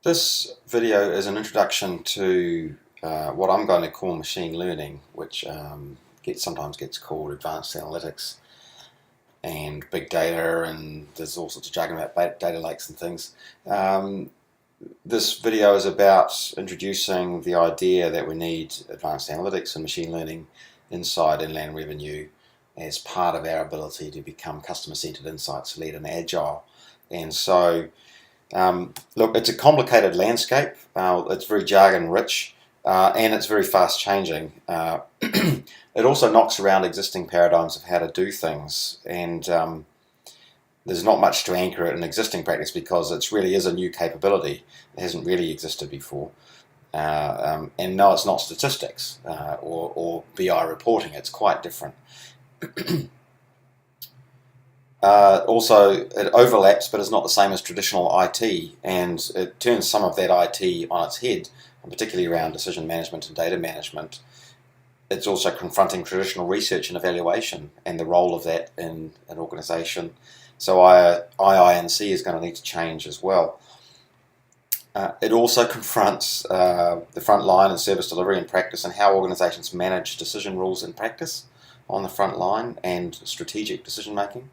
This video is an introduction to what I'm going to call machine learning, which sometimes gets called advanced analytics and big data, and there's all sorts of jargon about data lakes and things. This video is about introducing the idea that we need advanced analytics and machine learning inside Inland Revenue as part of our ability to become customer-centered, insights-led and agile. And so look, it's a complicated landscape. It's very jargon rich, and it's very fast changing. It also knocks around existing paradigms of how to do things, and there's not much to anchor it in existing practice because it really is a new capability. It hasn't really existed before. And no, it's not statistics or BI reporting. It's quite different. Also, it overlaps, but is not the same as traditional IT, and it turns some of that IT on its head, and particularly around decision management and data management. It's also confronting traditional research and evaluation and the role of that in an organisation. So IINC is going to need to change as well. It also confronts the front line and service delivery and practice and how organisations manage decision rules in practice on the front line and strategic decision making.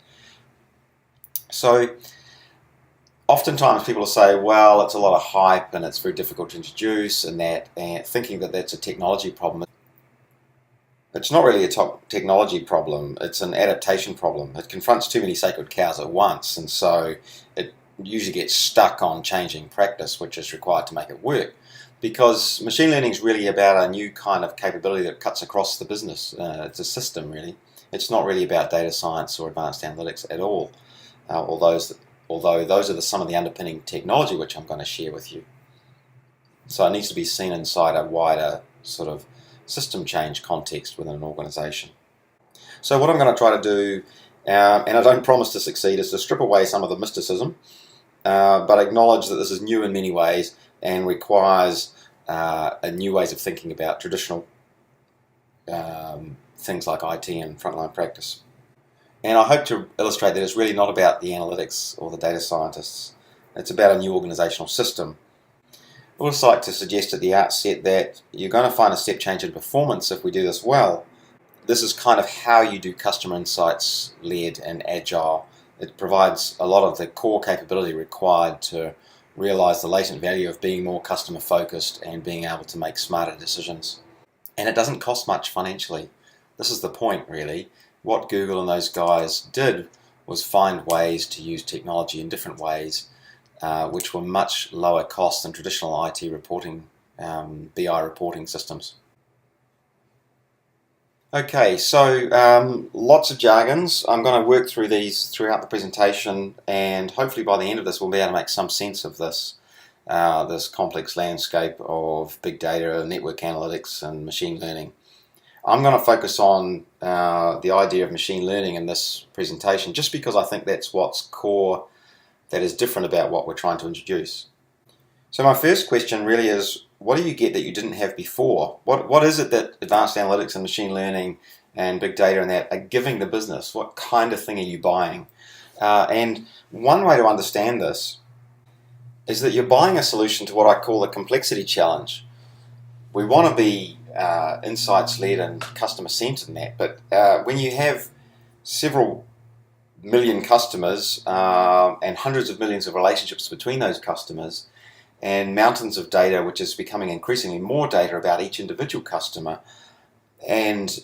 So oftentimes people will say, well, it's a lot of hype and it's very difficult to introduce and thinking that that's a technology problem. It's not really a technology problem, it's an adaptation problem. It confronts too many sacred cows at once, and so it usually gets stuck on changing practice, which is required to make it work. Because machine learning is really about a new kind of capability that cuts across the business. It's a system, really. It's not really about data science or advanced analytics at all. Although those are some of the underpinning technology which I'm going to share with you. So it needs to be seen inside a wider sort of system change context within an organisation. So what I'm going to try to do, and I don't promise to succeed, is to strip away some of the mysticism, but acknowledge that this is new in many ways and requires new ways of thinking about traditional things like IT and frontline practice. And I hope to illustrate that it's really not about the analytics or the data scientists. It's about a new organisational system. I would also like to suggest at the outset that you're going to find a step change in performance if we do this well. This is kind of how you do customer insights led and agile. It provides a lot of the core capability required to realise the latent value of being more customer focused and being able to make smarter decisions. And it doesn't cost much financially. This is the point, really. What Google and those guys did was find ways to use technology in different ways, which were much lower cost than traditional IT reporting, BI reporting systems. Okay, so lots of jargons. I'm going to work through these throughout the presentation, and hopefully by the end of this we'll be able to make some sense of this complex landscape of big data, network analytics and machine learning. I'm going to focus on the idea of machine learning in this presentation just because I think that's what's core, that is different about what we're trying to introduce. So my first question really is, what do you get that you didn't have before? What is it that advanced analytics and machine learning and big data and that are giving the business? What kind of thing are you buying? And one way to understand this is that you're buying a solution to what I call the complexity challenge. We want to be insights-led and customer-centered in that, but when you have several million customers and hundreds of millions of relationships between those customers and mountains of data, which is becoming increasingly more data about each individual customer, and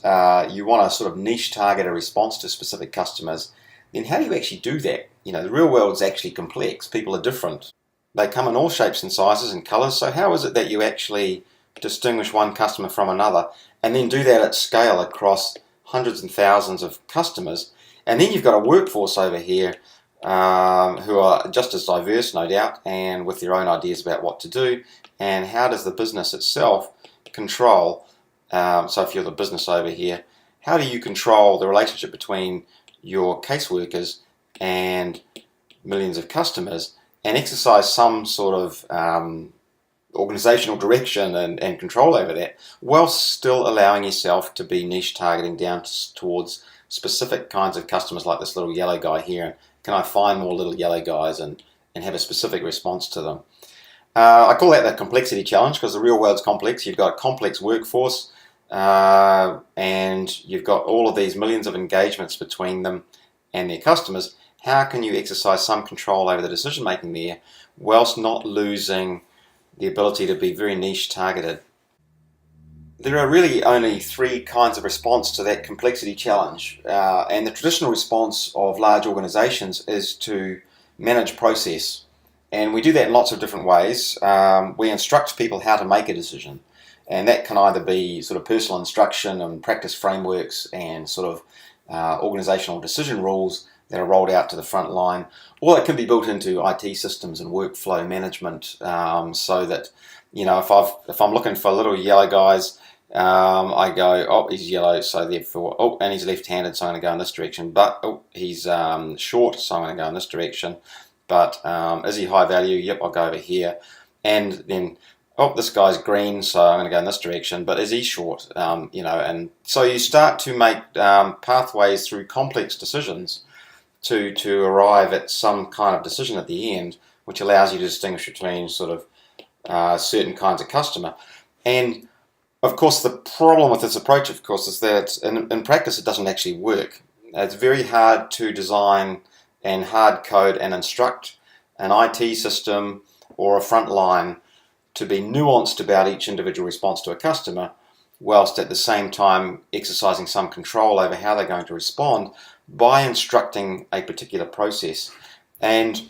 you want to sort of niche target a response to specific customers, then how do you actually do that? You know, the real world is actually complex. People are different. They come in all shapes and sizes and colours, so how is it that you actually distinguish one customer from another and then do that at scale across hundreds and thousands of customers? And then you've got a workforce over here who are just as diverse, no doubt, and with their own ideas about what to do. And how does the business itself control, so if you're the business over here, how do you control the relationship between your caseworkers and millions of customers and exercise some sort of organizational direction and control over that, while still allowing yourself to be niche targeting down towards specific kinds of customers like this little yellow guy here. Can I find more little yellow guys and have a specific response to them? I call that the complexity challenge because the real world's complex. You've got a complex workforce, and you've got all of these millions of engagements between them and their customers. How can you exercise some control over the decision making there whilst not losing the ability to be very niche targeted? There are really only three kinds of response to that complexity challenge, and the traditional response of large organizations is to manage process. And we do that in lots of different ways. We instruct people how to make a decision, and that can either be sort of personal instruction and practice frameworks and sort of organizational decision rules that are rolled out to the front line, or it can be built into IT systems and workflow management, so that, you know, if I'm looking for little yellow guys, I go, oh, he's yellow, so therefore, oh, and he's left-handed, so I'm going to go in this direction. But oh, he's short, so I'm going to go in this direction. But is he high value? Yep, I'll go over here. And then, oh, this guy's green, so I'm going to go in this direction. But is he short? And so you start to make pathways through complex decisions to arrive at some kind of decision at the end, which allows you to distinguish between sort of certain kinds of customer. And of course, the problem with this approach, of course, is that in practice it doesn't actually work. It's very hard to design and hard code and instruct an IT system or a front line to be nuanced about each individual response to a customer, whilst at the same time exercising some control over how they're going to respond by instructing a particular process. And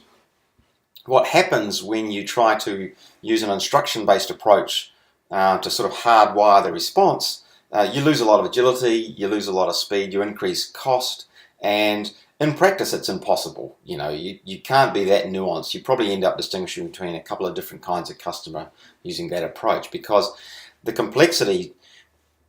what happens when you try to use an instruction-based approach to sort of hardwire the response, you lose a lot of agility, you lose a lot of speed, you increase cost, and in practice it's impossible. You know, you can't be that nuanced. You probably end up distinguishing between a couple of different kinds of customer using that approach, because the complexity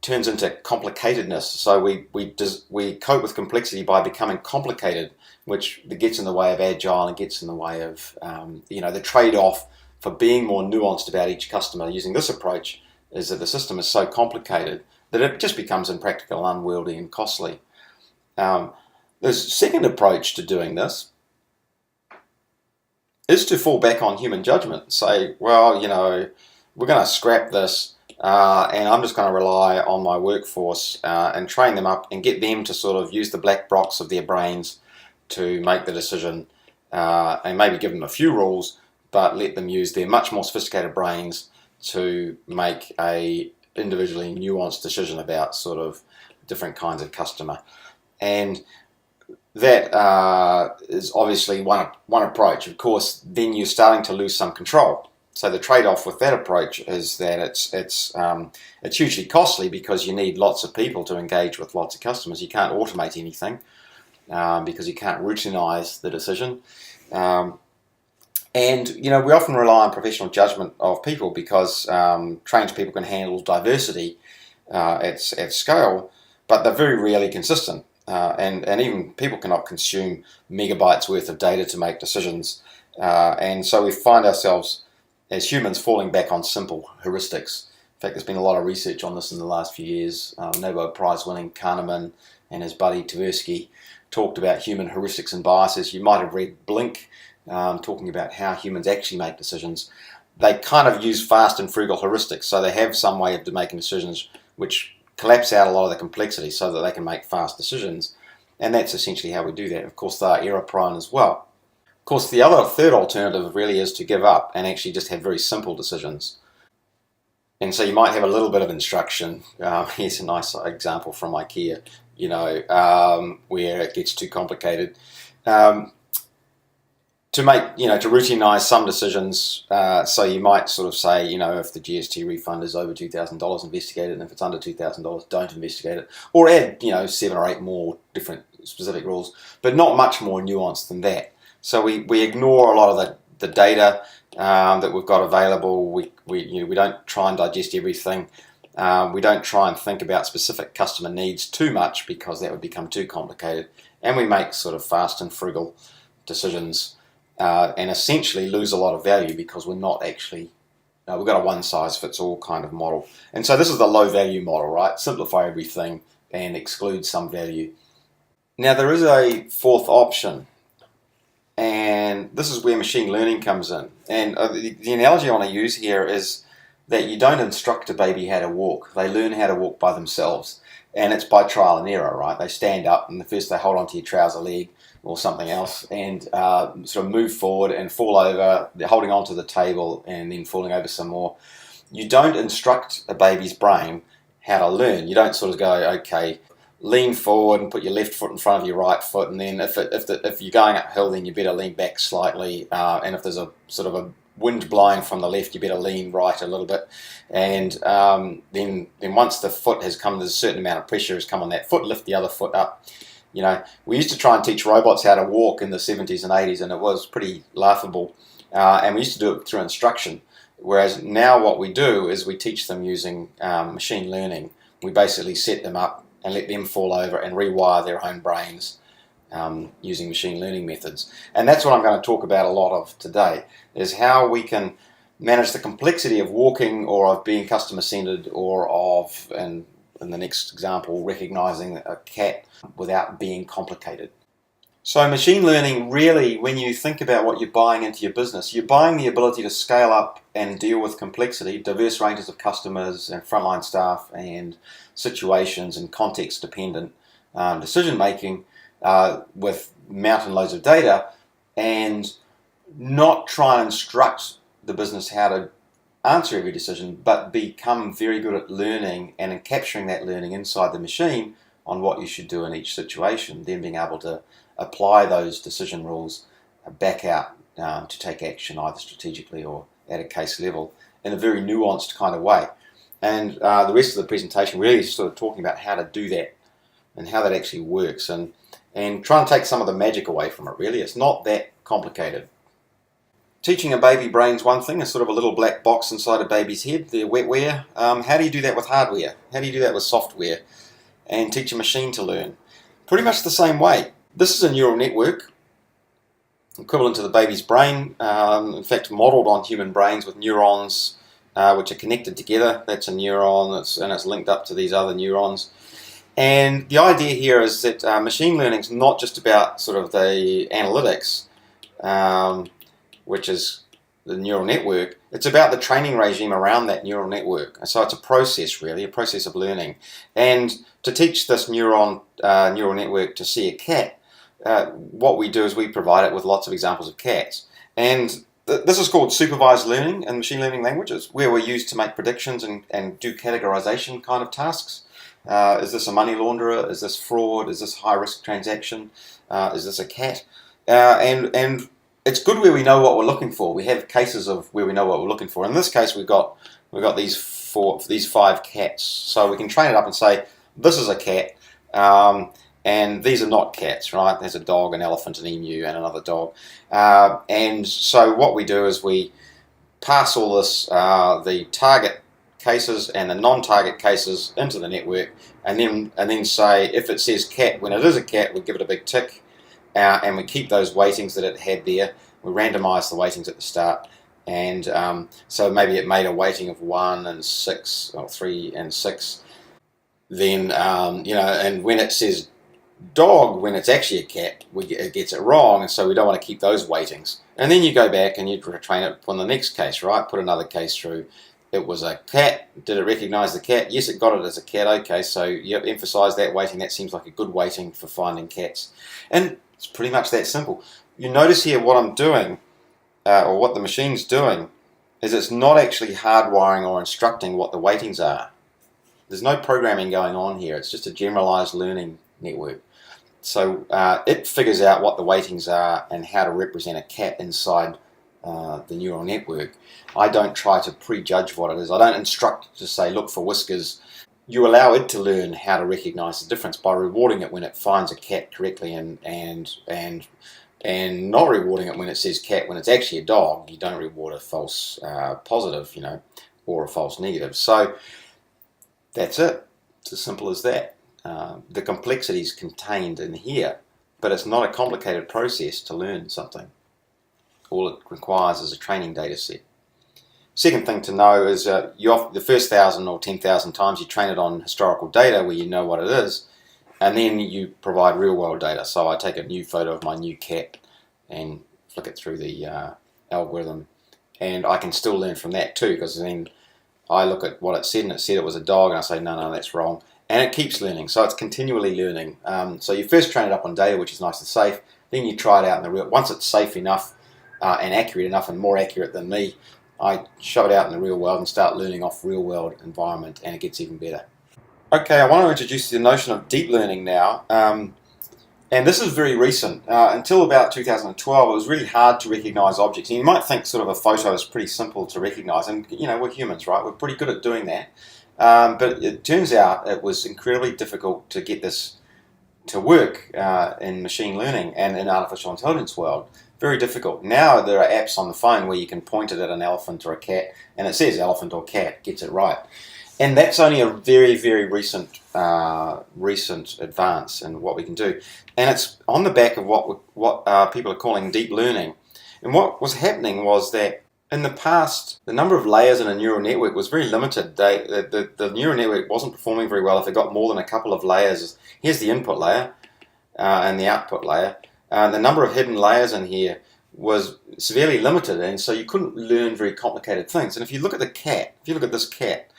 turns into complicatedness. So we cope with complexity by becoming complicated, which gets in the way of agile and gets in the way of the trade-off for being more nuanced about each customer using this approach is that the system is so complicated that it just becomes impractical, unwieldy, and costly. The second approach to doing this is to fall back on human judgment. Say, well, we're going to scrap this, and I'm just going to rely on my workforce and train them up and get them to sort of use the black box of their brains to make the decision, and maybe give them a few rules, but let them use their much more sophisticated brains to make a individually nuanced decision about sort of different kinds of customer. And that is obviously one approach. Of course, then you're starting to lose some control. So the trade-off with that approach is that it's hugely costly because you need lots of people to engage with lots of customers. You can't automate anything because you can't routinize the decision. And we often rely on professional judgment of people because trained people can handle diversity at scale, but they're very rarely consistent. And even people cannot consume megabytes worth of data to make decisions. And so we find ourselves as humans falling back on simple heuristics. In fact, there's been a lot of research on this in the last few years. Nobel Prize winning Kahneman and his buddy Tversky talked about human heuristics and biases. You might have read Blink, talking about how humans actually make decisions. They kind of use fast and frugal heuristics, so they have some way of making decisions which collapse out a lot of the complexity so that they can make fast decisions. And that's essentially how we do that. Of course, they are error prone as well. Of course, the third alternative really is to give up and actually just have very simple decisions. And so you might have a little bit of instruction. Here's a nice example from IKEA, where it gets too complicated. To routinize some decisions, so you might sort of say, if the GST refund is over $2,000, investigate it, and if it's under $2,000, don't investigate it, or add, 7 or 8 more different specific rules, but not much more nuanced than that. So we ignore a lot of the data that we've got available. We don't try and digest everything. We don't try and think about specific customer needs too much because that would become too complicated, and we make sort of fast and frugal decisions. And essentially lose a lot of value because we're not actually, we've got a one-size-fits-all kind of model. And so this is the low-value model, right? Simplify everything and exclude some value. Now there is a fourth option, And this is where machine learning comes in. And the analogy I want to use here is that you don't instruct a baby how to walk. They learn how to walk by themselves. And it's by trial and error, right? They stand up and first they hold onto your trouser leg or something else and sort of move forward and fall over. They're holding onto the table and then falling over some more. You don't instruct a baby's brain how to learn. You don't sort of go, okay, lean forward and put your left foot in front of your right foot, and then if you're going uphill, then you better lean back slightly, and if there's a sort of a wind blowing from the left, you better lean right a little bit, and then once the foot has come, there's a certain amount of pressure has come on that foot, lift the other foot up. You know, we used to try and teach robots how to walk in the 70s and 80s, and it was pretty laughable, and we used to do it through instruction, whereas now what we do is we teach them using machine learning. We basically set them up and let them fall over and rewire their own brains using machine learning methods. And that's what I'm going to talk about a lot of today, is how we can manage the complexity of walking or of being customer-centered or of, and in the next example, recognizing a cat without being complicated. So machine learning, really, when you think about what you're buying into your business, you're buying the ability to scale up and deal with complexity, diverse ranges of customers and frontline staff and situations and context-dependent decision making with mountain loads of data, and not try and instruct the business how to answer every decision, but become very good at learning and in capturing that learning inside the machine on what you should do in each situation, then being able to apply those decision rules back out to take action either strategically or at a case level in a very nuanced kind of way. And the rest of the presentation really is sort of talking about how to do that and how that actually works, and trying to take some of the magic away from it. Really, it's not that complicated. Teaching a baby brain's one thing, a sort of a little black box inside a baby's head, their wetware. How do you do that with hardware? How do you do that with software? And teach a machine to learn? Pretty much the same way. This is a neural network, equivalent to the baby's brain, in fact modeled on human brains with neurons which are connected together. That's a neuron, and it's linked up to these other neurons. And the idea here is that machine learning is not just about sort of the analytics, which is the neural network. It's about the training regime around that neural network. And so it's a process, really, a process of learning. And to teach this neural network to see a cat, what we do is we provide it with lots of examples of cats. And this is called supervised learning in machine learning languages, where we're used to make predictions and do categorization kind of tasks. Is this a money launderer? Is this fraud? Is this high-risk transaction? Is this a cat? And it's good where we know what we're looking for. We have cases of where we know what we're looking for. In this case, we've got these 5 cats, so we can train it up and say this is a cat, and these are not cats, right? There's a dog, an elephant, an emu, and another dog. And so what we do is we pass all this, the target cases and the non-target cases into the network, and then say if it says cat, when it is a cat, we give it a big tick. And we keep those weightings that it had there. We randomise the weightings at the start, and so maybe it made a weighting of 1 and 6 or 3 and 6. Then and when it says dog, when it's actually a cat, it gets it wrong, and so we don't want to keep those weightings. And then you go back and you train it on the next case, right? Put another case through. It was a cat. Did it recognise the cat? Yes, it got it as a cat. Okay, so you emphasise that weighting. That seems like a good weighting for finding cats. And it's pretty much that simple. You notice here what I'm doing, or what the machine's doing, is it's not actually hardwiring or instructing what the weightings are. There's no programming going on here. It's just a generalized learning network. So it figures out what the weightings are and how to represent a cat inside the neural network. I don't try to prejudge what it is. I don't instruct to say, look for whiskers. You allow it to learn how to recognize the difference by rewarding it when it finds a cat correctly, and not rewarding it when it says cat when it's actually a dog. You don't reward a false positive, or a false negative. So that's it. It's as simple as that. The complexity is contained in here, but it's not a complicated process to learn something. All it requires is a training data set. Second thing to know is the first 1,000 or 10,000 times you train it on historical data where you know what it is, and then you provide real world data. So I take a new photo of my new cat, and flick it through the algorithm, and I can still learn from that too, because then I look at what it said, and it said it was a dog, and I say, no, that's wrong. And it keeps learning, so it's continually learning. So you first train it up on data, which is nice and safe. Then you try it out in the real. Once it's safe enough and accurate enough, and more accurate than me, I shove it out in the real world and start learning off real world environment, and it gets even better. Okay, I want to introduce the notion of deep learning now. And this is very recent. Until about 2012, it was really hard to recognize objects. And you might think sort of a photo is pretty simple to recognize. And, we're humans, right? We're pretty good at doing that. But it turns out it was incredibly difficult to get this to work in machine learning and in artificial intelligence world. Very difficult. Now there are apps on the phone where you can point it at an elephant or a cat, and it says elephant or cat, gets it right. And that's only a very, very recent advance in what we can do. And it's on the back of what people are calling deep learning. And what was happening was that in the past, the number of layers in a neural network was very limited. The neural network wasn't performing very well if it got more than a couple of layers. Here's the input layer and the output layer. The number of hidden layers in here was severely limited, and so you couldn't learn very complicated things. And if you look at this cat,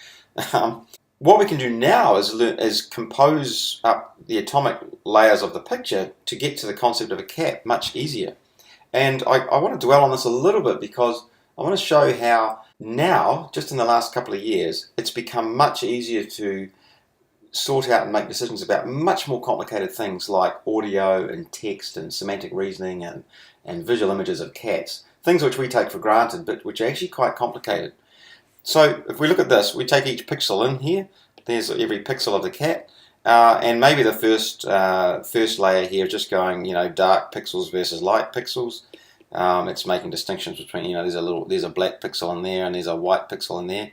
what we can do now is compose up the atomic layers of the picture to get to the concept of a cat much easier. And I want to dwell on this a little bit because I want to show how now, just in the last couple of years, it's become much easier to sort out and make decisions about much more complicated things like audio and text and semantic reasoning and visual images of cats. Things which we take for granted, but which are actually quite complicated. So if we look at this, we take each pixel in here. There's every pixel of the cat, and maybe the first layer here, just going, dark pixels versus light pixels. It's making distinctions between, there's a black pixel in there and there's a white pixel in there,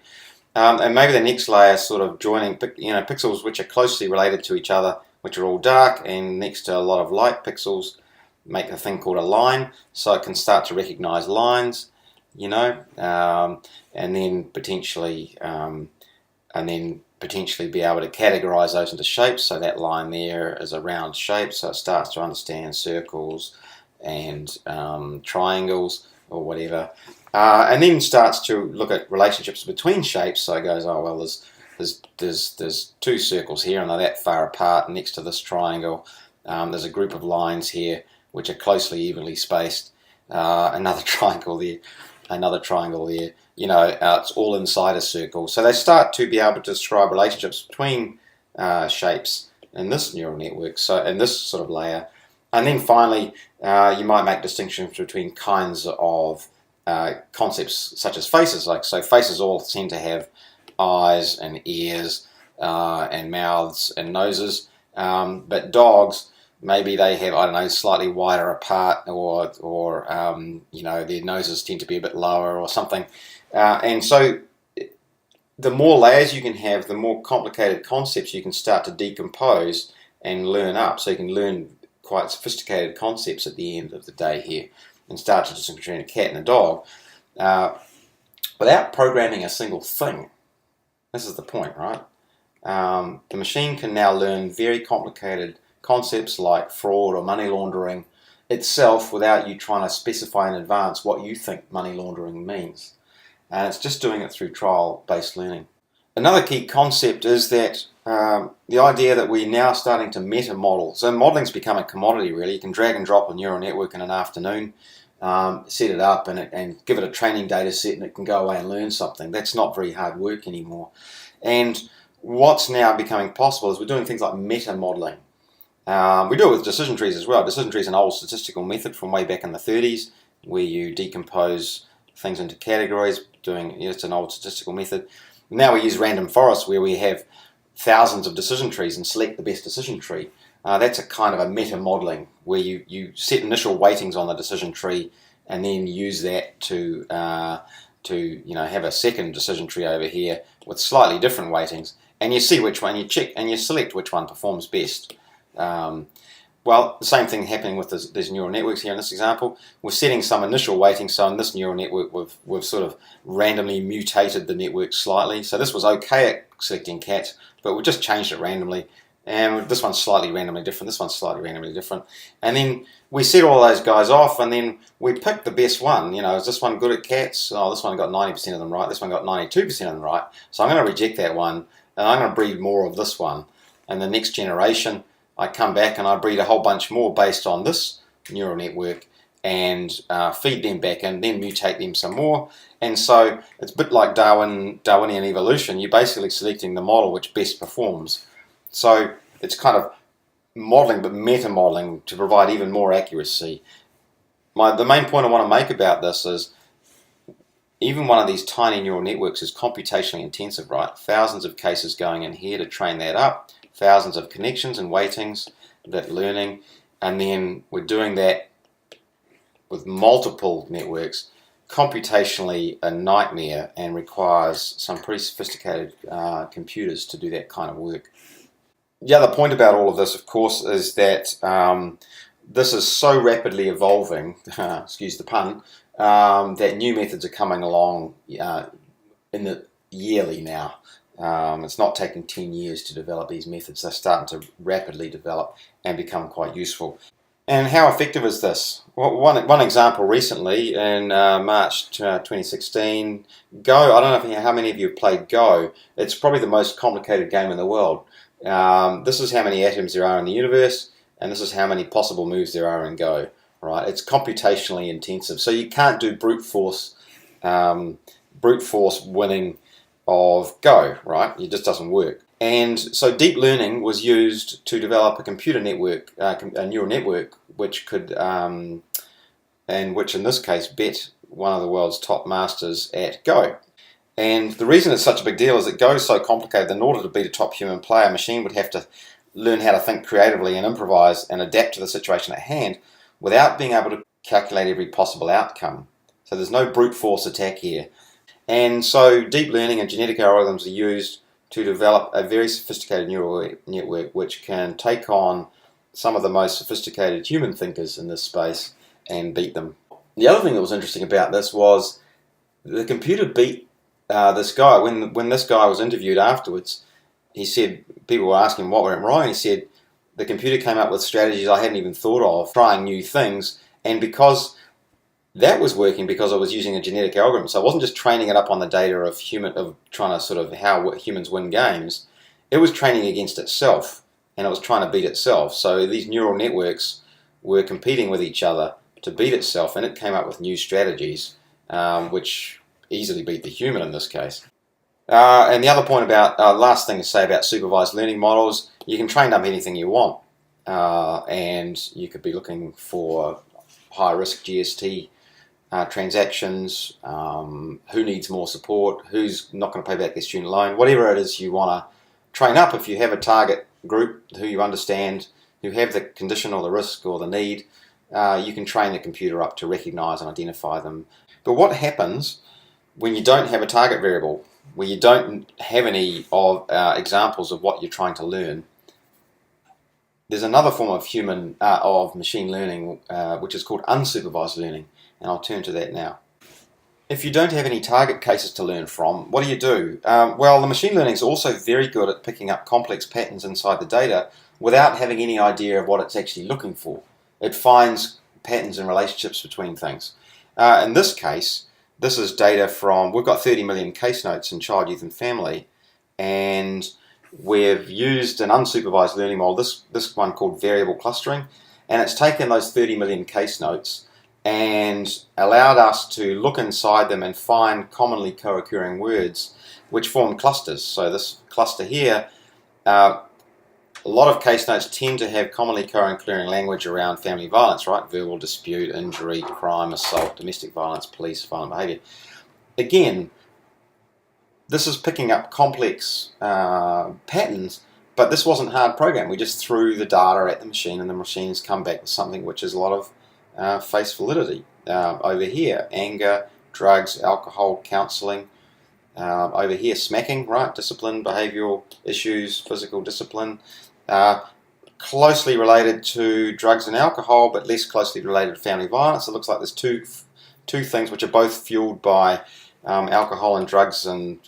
and maybe the next layer is sort of joining, pixels which are closely related to each other, which are all dark, and next to a lot of light pixels, make a thing called a line, so it can start to recognize lines. And then potentially be able to categorize those into shapes. So that line there is a round shape, so it starts to understand circles and triangles or whatever, and then starts to look at relationships between shapes. So it goes, oh well, there's two circles here and they're that far apart next to this triangle. There's a group of lines here which are closely evenly spaced. Another triangle there. It's all inside a circle. So they start to be able to describe relationships between shapes in this neural network, so in this sort of layer. And then finally, you might make distinctions between kinds of concepts such as faces. So faces all tend to have eyes and ears and mouths and noses, but dogs, maybe they have, slightly wider apart, or their noses tend to be a bit lower or something. And so the more layers you can have, the more complicated concepts you can start to decompose and learn up. So you can learn quite sophisticated concepts at the end of the day here and start to distinguish between a cat and a dog without programming a single thing. This is the point, right? The machine can now learn very complicated concepts like fraud or money laundering itself without you trying to specify in advance what you think money laundering means. And it's just doing it through trial-based learning. Another key concept is that the idea that we're now starting to meta-model. So modeling's become a commodity, really. You can drag and drop a neural network in an afternoon, set it up and give it a training data set, and it can go away and learn something. That's not very hard work anymore. And what's now becoming possible is we're doing things like meta-modeling. We do it with decision trees as well. Decision trees is an old statistical method from way back in the 30s where you decompose things into categories. It's an old statistical method. Now we use random forests where we have thousands of decision trees and select the best decision tree. That's a kind of a meta-modeling where you set initial weightings on the decision tree and then use that to have a second decision tree over here with slightly different weightings, and you see which one, you check and you select which one performs best. Well, the same thing happening with these neural networks here in this example. We're setting some initial weighting, so in this neural network we've sort of randomly mutated the network slightly. So this was okay at selecting cats, but we've just changed it randomly and this one's slightly randomly different, this one's slightly randomly different. And then we set all those guys off, and then we pick the best one. Is this one good at cats? Oh, this one got 90% of them right, this one got 92% of them right. So I'm going to reject that one, and I'm going to breed more of this one. And the next generation, I come back and I breed a whole bunch more based on this neural network, and feed them back and then mutate them some more. And so it's a bit like Darwinian evolution. You're basically selecting the model which best performs. So it's kind of modeling, but meta-modeling to provide even more accuracy. The main point I want to make about this is even one of these tiny neural networks is computationally intensive, right? Thousands of cases going in here to train that up, thousands of connections and weightings, that learning, and then we're doing that with multiple networks. Computationally a nightmare and requires some pretty sophisticated computers to do that kind of work. The other point about all of this, of course, is that this is so rapidly evolving, excuse the pun, that new methods are coming along in the yearly now. It's not taking 10 years to develop these methods. They're starting to rapidly develop and become quite useful. And how effective is this? Well, one example recently in March 2016, Go. I don't know how many of you have played Go. It's probably the most complicated game in the world. This is how many atoms there are in the universe, and this is how many possible moves there are in Go. Right? It's computationally intensive, so you can't do brute force winning of Go. Right? It just doesn't work. And so deep learning was used to develop a computer network, a neural network, which could, and which in this case bet one of the world's top masters at Go. And the reason it's such a big deal is that Go is so complicated that in order to beat a top human player, a machine would have to learn how to think creatively and improvise and adapt to the situation at hand without being able to calculate every possible outcome. So there's no brute force attack here. And so deep learning and genetic algorithms are used to develop a very sophisticated neural network which can take on some of the most sophisticated human thinkers in this space and beat them. The other thing that was interesting about this was the computer beat this guy. When this guy was interviewed afterwards, he said, people were asking what went wrong, and he said, the computer came up with strategies I hadn't even thought of, trying new things, and because that was working because I was using a genetic algorithm. So I wasn't just training it up on the data of trying to sort of how humans win games. It was training against itself, and it was trying to beat itself. So these neural networks were competing with each other to beat itself, and it came up with new strategies, which easily beat the human in this case. And the other point about, last thing to say about supervised learning models, you can train up anything you want, and you could be looking for high-risk GST transactions, who needs more support, who's not going to pay back their student loan, whatever it is you want to train up. If you have a target group who you understand, who have the condition or the risk or the need, you can train the computer up to recognize and identify them. But what happens when you don't have a target variable, where you don't have any of examples of what you're trying to learn? There's another form of machine learning, which is called unsupervised learning, and I'll turn to that now. If you don't have any target cases to learn from, what do? Well, the machine learning is also very good at picking up complex patterns inside the data without having any idea of what it's actually looking for. It finds patterns and relationships between things. In this case, this is data from, we've got 30 million case notes in child, youth and family, and we've used an unsupervised learning model, this one called variable clustering, and it's taken those 30 million case notes and allowed us to look inside them and find commonly co-occurring words which form clusters. So this cluster here, a lot of case notes tend to have commonly co-occurring language around family violence, right? Verbal dispute, injury, crime, assault, domestic violence, police, violent behaviour. Again, this is picking up complex patterns, but this wasn't hard programmed. We just threw the data at the machine, and the machine's come back with something which is a lot of face validity. Over here, anger, drugs, alcohol, counselling. Over here, smacking, right? Discipline, behavioural issues, physical discipline. Closely related to drugs and alcohol, but less closely related to family violence. It looks like there's two things which are both fueled by alcohol and drugs and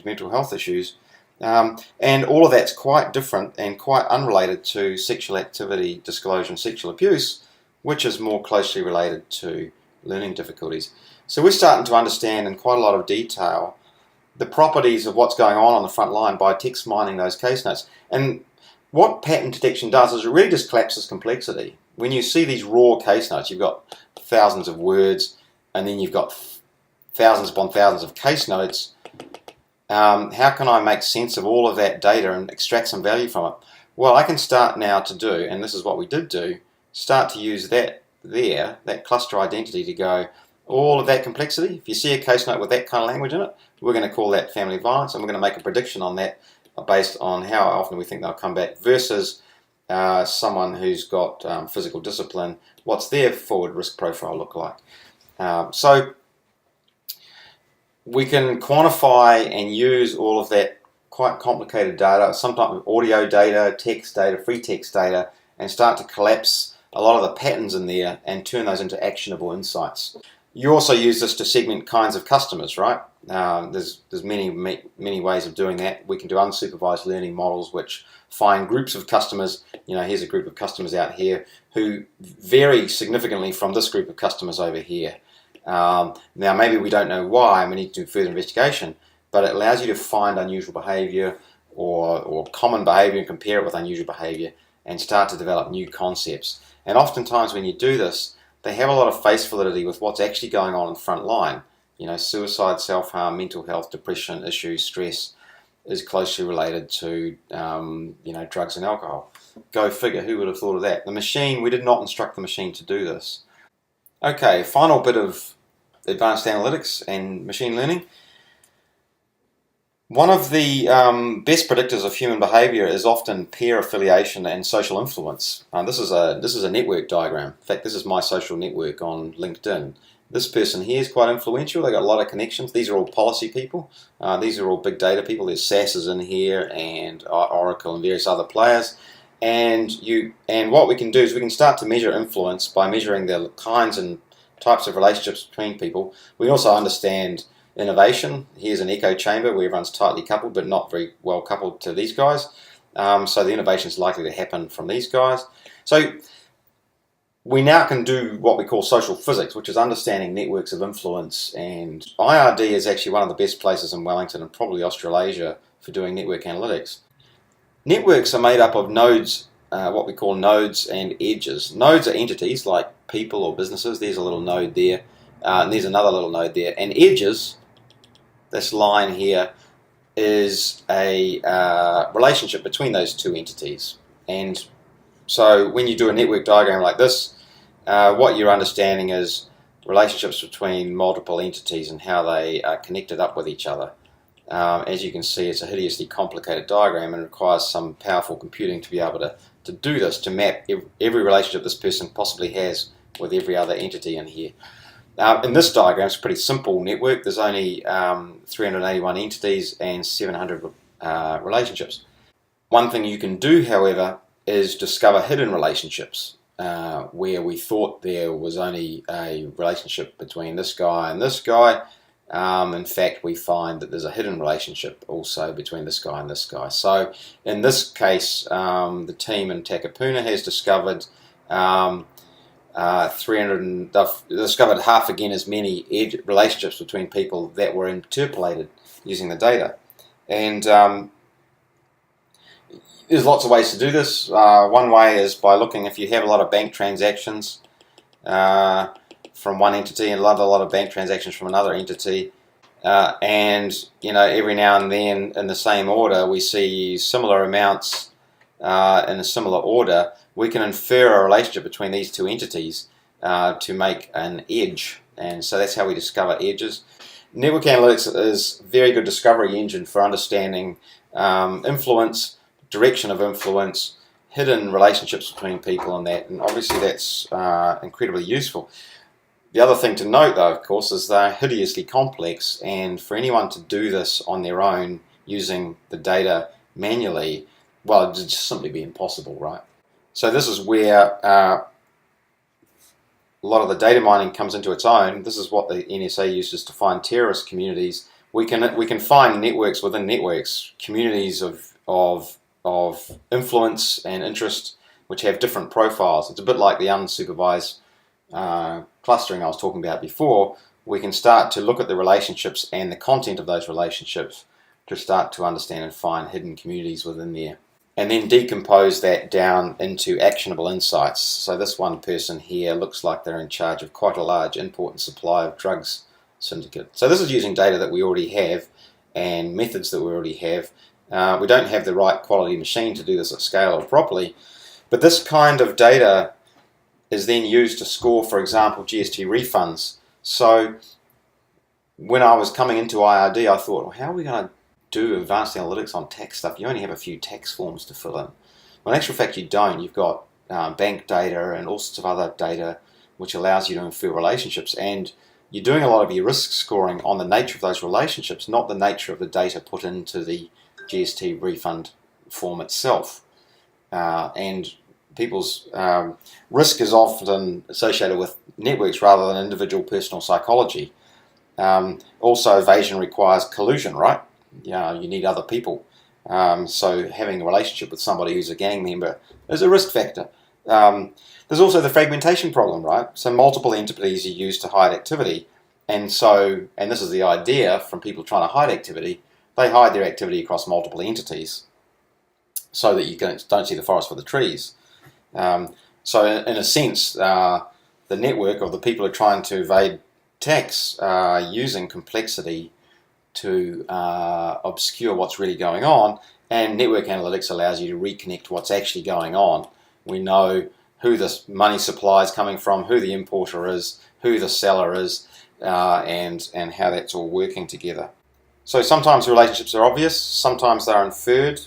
mental health issues. And all of that's quite different and quite unrelated to sexual activity disclosure and sexual abuse, which is more closely related to learning difficulties. So we're starting to understand in quite a lot of detail the properties of what's going on the front line by text mining those case notes. And what pattern detection does is it really just collapses complexity. When you see these raw case notes, you've got thousands of words, and then you've got thousands upon thousands of case notes. How can I make sense of all of that data and extract some value from it? Well, I can start now to do, and this is what we did do, start to use that cluster identity to go, all of that complexity. If you see a case note with that kind of language in it, we're going to call that family violence, and we're going to make a prediction on that based on how often we think they'll come back versus someone who's got physical discipline. What's their forward risk profile look like? So we can quantify and use all of that quite complicated data, sometimes audio data, text data, free text data, and start to collapse a lot of the patterns in there and turn those into actionable insights. You also use this to segment kinds of customers, right? There's many ways of doing that. We can do unsupervised learning models which find groups of customers. Here's a group of customers out here who vary significantly from this group of customers over here. Now maybe we don't know why and we need to do further investigation, but it allows you to find unusual behavior or common behavior and compare it with unusual behavior and start to develop new concepts. And oftentimes when you do this, they have a lot of face validity with what's actually going on in the front line. Suicide, self-harm, mental health, depression issues, stress is closely related to drugs and alcohol. Go figure, who would have thought of that? The machine, we did not instruct the machine to do this. Okay, final bit of advanced analytics and machine learning. One of the best predictors of human behavior is often peer affiliation and social influence. This is a network diagram. In fact, this is my social network on LinkedIn. This person here is quite influential. They got a lot of connections. These are all policy people. These are all big data people. There's SAS is in here, and Oracle and various other players. And what we can do is we can start to measure influence by measuring the kinds and types of relationships between people. We can also understand innovation. Here's an echo chamber where everyone's tightly coupled but not very well coupled to these guys. So the innovation is likely to happen from these guys. So we now can do what we call social physics, which is understanding networks of influence. And IRD is actually one of the best places in Wellington and probably Australasia for doing network analytics. Networks are made up of nodes, what we call nodes and edges. Nodes are entities like people or businesses. There's a little node there. And there's another little node there. And edges, this line here, is a relationship between those two entities. And so when you do a network diagram like this, what you're understanding is relationships between multiple entities and how they are connected up with each other. As you can see, it's a hideously complicated diagram and requires some powerful computing to be able to do this, to map every relationship this person possibly has with every other entity in here. In this diagram, it's a pretty simple network. There's only 381 entities and 700 relationships. One thing you can do, however, is discover hidden relationships where we thought there was only a relationship between this guy and this guy. In fact, we find that there's a hidden relationship also between this guy and this guy. So in this case, the team in Takapuna has discovered discovered half again as many relationships between people that were interpolated using the data. And there's lots of ways to do this. One way is by looking, if you have a lot of bank transactions from one entity and a lot of bank transactions from another entity, and every now and then in the same order we see similar amounts in a similar order, we can infer a relationship between these two entities to make an edge. And so that's how we discover edges. Network analytics is a very good discovery engine for understanding influence, direction of influence, hidden relationships between people and that. And obviously that's incredibly useful. The other thing to note, though, of course, is they're hideously complex, and for anyone to do this on their own using the data manually, well, it'd just simply be impossible, right? So this is where a lot of the data mining comes into its own. This is what the NSA uses to find terrorist communities we can find networks within networks, communities of influence and interest, which have different profiles. It's a bit like the unsupervised clustering I was talking about before. We can start to look at the relationships and the content of those relationships to start to understand and find hidden communities within there. And then decompose that down into actionable insights. So this one person here looks like they're in charge of quite a large import and supply of drugs syndicate. So this is using data that we already have and methods that we already have. We don't have the right quality machine to do this at scale or properly, but this kind of data is then used to score, for example, GST refunds. So when I was coming into IRD, I thought, well, how are we going to do advanced analytics on tax stuff? You only have a few tax forms to fill in. Well, in actual fact, you don't. You've got bank data and all sorts of other data which allows you to infer relationships, and you're doing a lot of your risk scoring on the nature of those relationships, not the nature of the data put into the GST refund form itself. And people's risk is often associated with networks rather than individual personal psychology. Also, evasion requires collusion, right? You need other people. So having a relationship with somebody who's a gang member is a risk factor. There's also the fragmentation problem, right? So multiple entities are used to hide activity. And this is the idea from people trying to hide activity, they hide their activity across multiple entities so that you don't see the forest for the trees. So in a sense, the network of the people who are trying to evade tax are using complexity to obscure what's really going on, and network analytics allows you to reconnect what's actually going on. We know who the money supply is coming from, who the importer is, who the seller is, and how that's all working together. So sometimes relationships are obvious, sometimes they're inferred.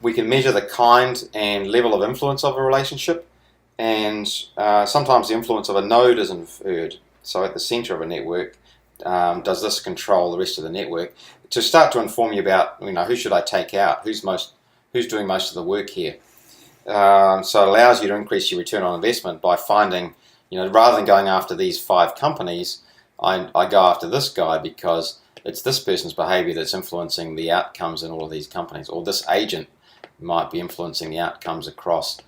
We can measure the kind and level of influence of a relationship, and sometimes the influence of a node is inferred. So at the center of a network, does this control the rest of the network? To start to inform you about, who should I take out? Who's doing most of the work here? So it allows you to increase your return on investment by finding, rather than going after these 5 companies, I go after this guy because it's this person's behavior that's influencing the outcomes in all of these companies, or this agent might be influencing the outcomes across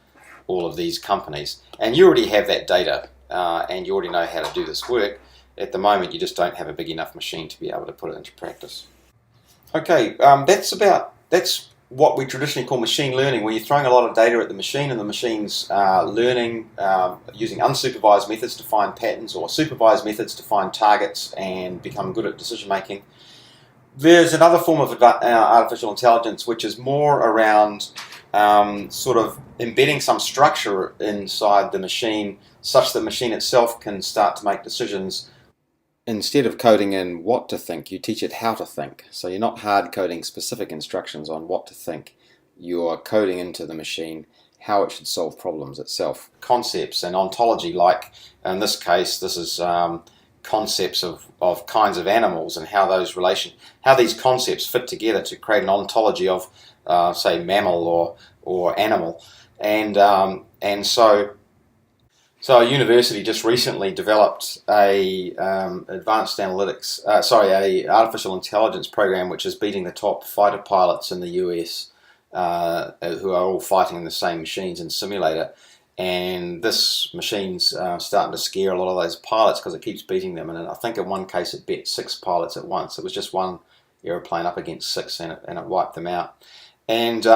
all of these companies. And you already have that data, and you already know how to do this work. At the moment, you just don't have a big enough machine to be able to put it into practice. Okay, that's what we traditionally call machine learning, where you're throwing a lot of data at the machine and the machine's learning using unsupervised methods to find patterns or supervised methods to find targets and become good at decision making. There's another form of artificial intelligence which is more around sort of embedding some structure inside the machine such that the machine itself can start to make decisions. Instead of coding in what to think, you teach it how to think. So you're not hard coding specific instructions on what to think. You're coding into the machine how it should solve problems itself. Concepts and ontology, like in this case, this is concepts of kinds of animals and how these concepts fit together to create an ontology of, say, mammal or animal. And so a university just recently developed a artificial intelligence program which is beating the top fighter pilots in the US, who are all fighting in the same machines in simulator. And this machine's starting to scare a lot of those pilots because it keeps beating them. And I think in one case it beat 6 pilots at once. It was just one aeroplane up against 6, and it wiped them out. And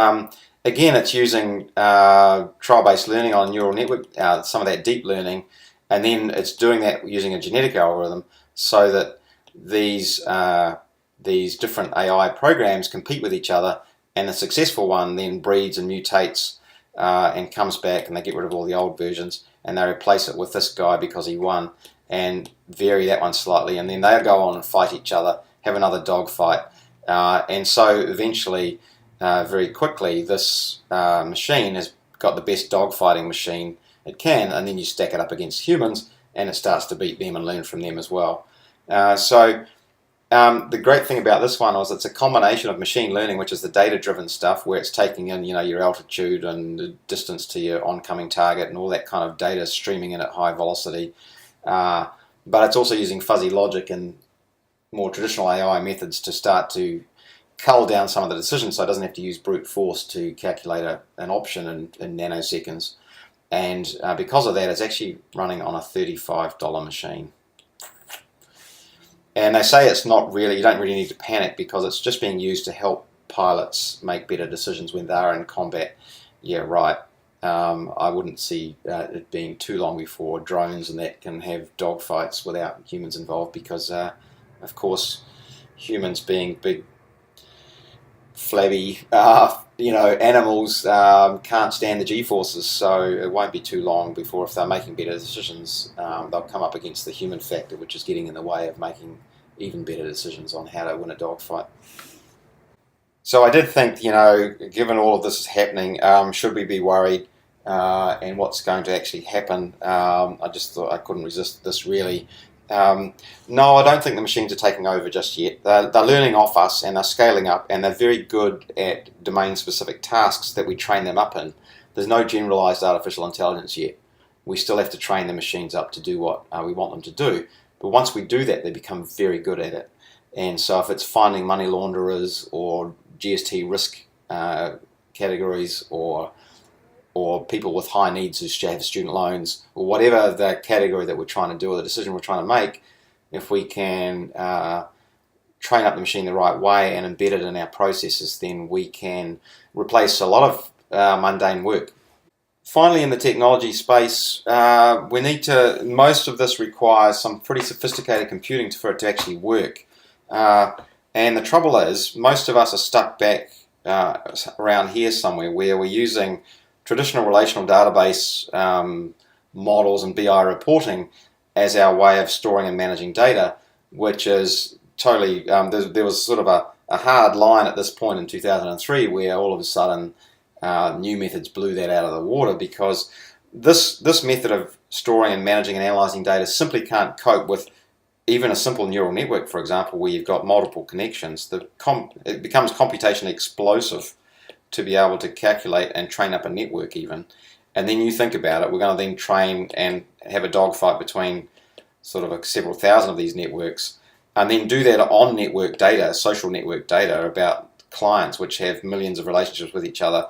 again, it's using trial-based learning on a neural network, some of that deep learning, and then it's doing that using a genetic algorithm so that these different AI programs compete with each other, and the successful one then breeds and mutates and comes back, and they get rid of all the old versions, and they replace it with this guy because he won, and vary that one slightly, and then they'll go on and fight each other, have another dogfight, and so eventually, very quickly, this machine has got the best dogfighting machine it can, and then you stack it up against humans, and it starts to beat them and learn from them as well. The great thing about this one was it's a combination of machine learning, which is the data-driven stuff, where it's taking in, your altitude and the distance to your oncoming target and all that kind of data streaming in at high velocity. But it's also using fuzzy logic and more traditional AI methods to start to cull down some of the decisions, so it doesn't have to use brute force to calculate an option in nanoseconds. And because of that, it's actually running on a $35 machine. And they say it's not really, you don't really need to panic, because it's just being used to help pilots make better decisions when they're in combat. Yeah, right. I wouldn't see it being too long before drones and that can have dogfights without humans involved, because, of course, humans being big, flabby, animals can't stand the G-forces, so it won't be too long before, if they're making better decisions, they'll come up against the human factor, which is getting in the way of making even better decisions on how to win a dogfight. So I did think, given all of this is happening, should we be worried, and what's going to actually happen? I just thought I couldn't resist this, really. No, I don't think the machines are taking over just yet. They're learning off us, and they're scaling up, and they're very good at domain-specific tasks that we train them up in. There's no generalized artificial intelligence yet. We still have to train the machines up to do what we want them to do. But once we do that, they become very good at it. And so if it's finding money launderers or GST risk categories, or people with high needs who have student loans, or whatever the category that we're trying to do, or the decision we're trying to make, if we can train up the machine the right way and embed it in our processes, then we can replace a lot of mundane work. Finally, in the technology space, most of this requires some pretty sophisticated computing for it to actually work. And the trouble is, most of us are stuck back around here somewhere, where we're using traditional relational database models and BI reporting as our way of storing and managing data, which is totally, there was sort of a hard line at this point in 2003, where all of a sudden new methods blew that out of the water, because this method of storing and managing and analyzing data simply can't cope with even a simple neural network, for example, where you've got multiple connections. It becomes computationally explosive to be able to calculate and train up a network even. And then you think about it, we're going to then train and have a dogfight between sort of several thousand of these networks, and then do that on network data, social network data about clients which have millions of relationships with each other,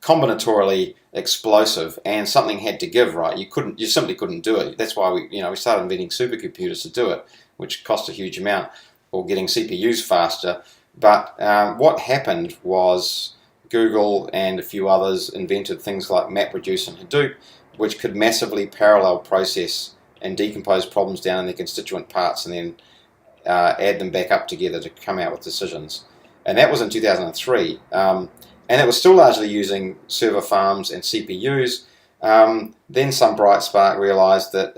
combinatorially explosive, and something had to give, right? You simply couldn't do it. That's why we started inventing supercomputers to do it, which cost a huge amount, or getting CPUs faster. But what happened was Google and a few others invented things like MapReduce and Hadoop, which could massively parallel process and decompose problems down in their constituent parts, and then add them back up together to come out with decisions. And that was in 2003. And it was still largely using server farms and CPUs. Then some bright spark realized that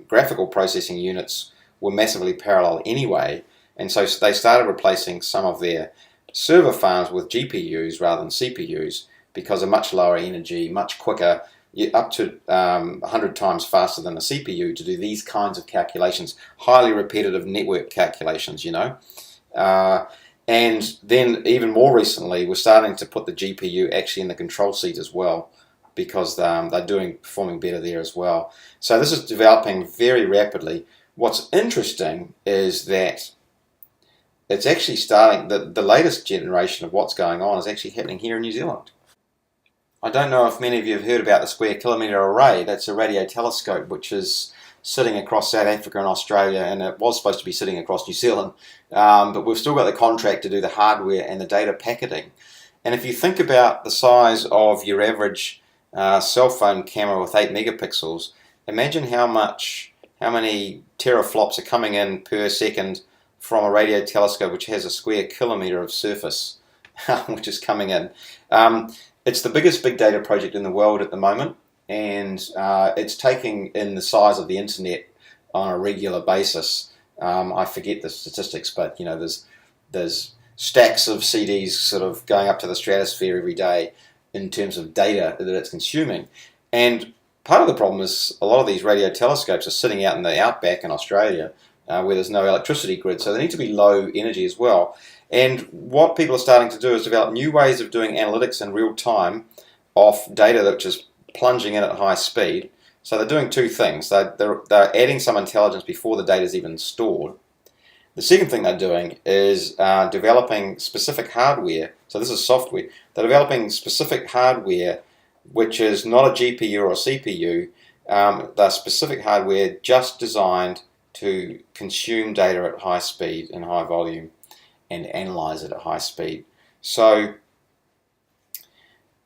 graphical processing units were massively parallel anyway, and so they started replacing some of their server farms with GPUs rather than CPUs, because they're much lower energy, much quicker, up to 100 times faster than a CPU to do these kinds of calculations, highly repetitive network calculations, And then even more recently, we're starting to put the GPU actually in the control seat as well, because they're performing better there as well. So this is developing very rapidly. What's interesting is that it's actually starting, the latest generation of what's going on is actually happening here in New Zealand. I don't know if many of you have heard about the Square Kilometre Array. That's a radio telescope which is sitting across South Africa and Australia, and it was supposed to be sitting across New Zealand, but we've still got the contract to do the hardware and the data packaging. And if you think about the size of your average cell phone camera with 8 megapixels, imagine how many teraflops are coming in per second from a radio telescope which has a square kilometre of surface, which is coming in. It's the biggest big data project in the world at the moment, and it's taking in the size of the internet on a regular basis. I forget the statistics, but there's stacks of CDs sort of going up to the stratosphere every day in terms of data that it's consuming. And part of the problem is a lot of these radio telescopes are sitting out in the outback in Australia, where there's no electricity grid, so they need to be low energy as well. And what people are starting to do is develop new ways of doing analytics in real time off data that's just plunging in at high speed. So they're doing two things. They're adding some intelligence before the data is even stored, The second thing they're doing is developing specific hardware. So this is software. They're developing specific hardware which is not a GPU or a CPU. They're specific hardware just designed to consume data at high speed and high volume and analyze it at high speed. So,